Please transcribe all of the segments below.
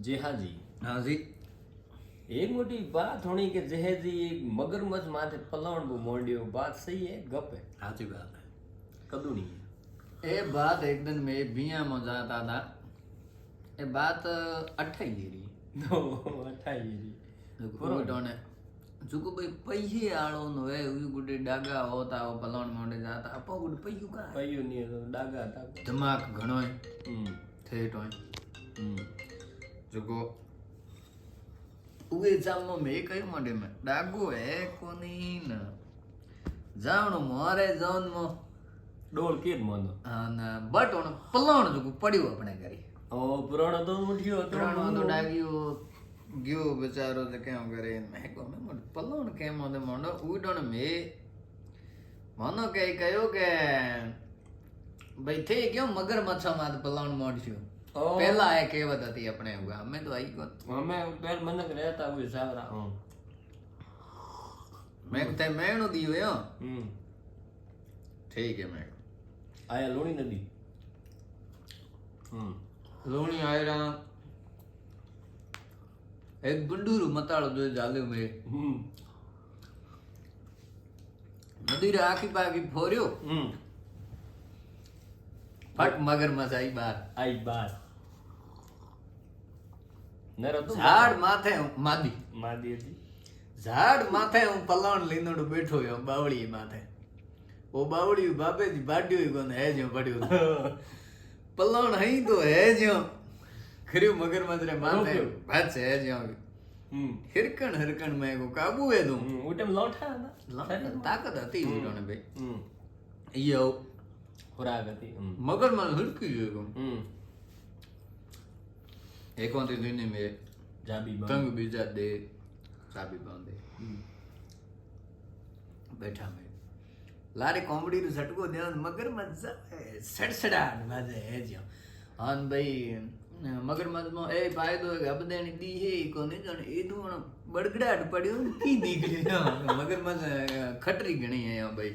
જેહાજી हाँ जी एक मोटी बात होनी कि जहेजी एक मगरमच्छ माथे पलाण बो मोंडियो बात सही है गप है साची बात है। कदू नहीं है ये बात एक दिन मैं बिया में जाता था। ये बात 28 री तो अठाई कोटोने जुको भाई पहिए आलो नो है उई गुडे डागा होता वो पलाण मोंडे जाता अपो गुड पहियो का पयो नहीं है तो डागा था दिमाग घणो है हम्म थेट है हम्म जुको उए जामो में कई मोंडे में डागो है कोनी न जावणो मोरे जोन मो डोल के मोंदो हाँ ना बट ओन पलाण जुको पड़ियो अपने घरे ओ पुराणो तो उठियो पुराणो तो डागियो गयो बेचारो जे क्या करे मैं को मैं मोड पलाण के मोंडे मोंडो उडोन में मनो के कयो के भाई थे क्यों मगरमच्छ मात पलाण मोडछो पहला है कहेवत હતી આપણે અમે તો આઈ ગયો हमें पहल मनक रहता हुए सावरा मैं ते मैणो दियो यो हम्म ठीक है मैं आया लोणी नदी लोणी आयरा एक बंडूरू मताळो जो जाले में नदी रे आखी पाकी फोर्यो फट मगरमच्छ आई बार आई बात नरो तो झाड़ माथे मादी मादी थी झाड़ माथे હું પલાણ લીનોડો બેઠો યો બાવળી માથે ઓ બાવળી બાપેજી બાડ્યો કોને હે જો પડ્યો પલાણ હઈ તો હે જો ખર્યું મગરમચ્છ રે માથે ભાત હે જો हिरकण हिरकण में को काबू है तू उटे में लौटा ना ताकत હતી ઈરોને ભાઈ યો खुराक હતી મગરમચ્છ हिरकी ગયો एक वांती दुनिया में जाबी तंग बीजा दे चाबी बांधे बैठा में लारे कॉमेडी रो झटको दे मगरमच्छ सड़सड़ाट बाजे है जो हां भाई मगरमच्छ में ए फायदो है अब देनी दी है कोने जाने ए तो बड़गड़ाट पड़ियो की निकली मगरमच्छ खटरी गणी है यहां भाई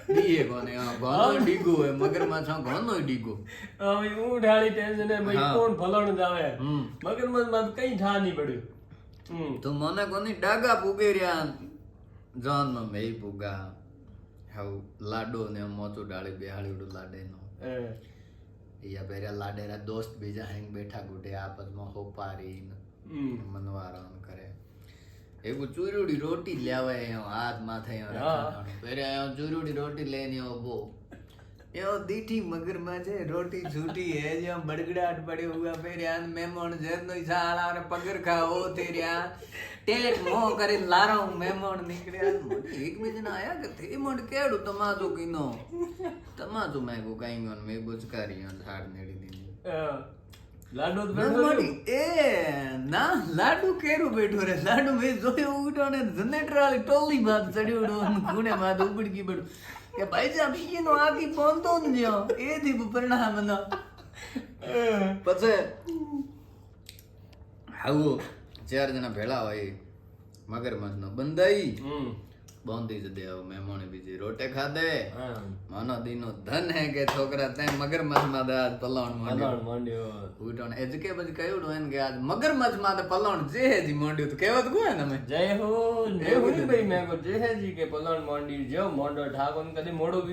दिए कोने गोनो डीगो है मगरमच्छ गोनो डीगो भाई ऊ ढाली टेंशन है भाई कौन फलण जावे मगरमच्छ में कई ठा नहीं पड़ियो तो मने कोनी डागा पुगे रिया जान में मैं पुगा हाउ लाडो ने मोचो डाले बेहाळीडो लाडे नो या बेरा लाडे रा दोस्त बीजा हैंग बैठा गुटे आपस में होपारी मनवारान करे एगो चूरूडी रोटी लावे हाथ माथे रखा पेरे चूरूडी रोटी लेनी ओबो यो दीठी मगरमच्छ है रोटी झूठी है जो बड़गड़ाट पड़े हुआ पेरे आन मेमोन जरनो साला ने पगर खाओ तेरे टेट मोह करे लारो मेमोन निकले एक भी जन आया के थे मोड केड़ू तमाजो किनो तमाजो मैं को काईंगन मैं बुचकारियां झाड़ नेड़ी दी लाडू तो बैठो ए ना लाडू केरो बैठो रे लाडू में जोयो उठोने जनरेटर वाली टोली बात चढ़ियोडो गुणे मां उबड़ की बड़ के भाई साहब ये नो आकी पहुंचो न जो ए दी परिणाम न पछे हाउ चार जना भेला होय मगरमच्छ नो बंदाई बांधी ज देव मेमोने बीजी रोटे खादे मानो दीनो धन है के छोकरा ते मगरमच्छ मादे आज पलाण मांडियो उठोन एज के बज कयोडो एन के आज मगरमच्छ मादे पलाण जे है जी मांडियो तो कहवत को है न जय हो भाई मैं को जे है जी के पलाण मांडी जो मोंडो ठाकोन कदी मोड़ो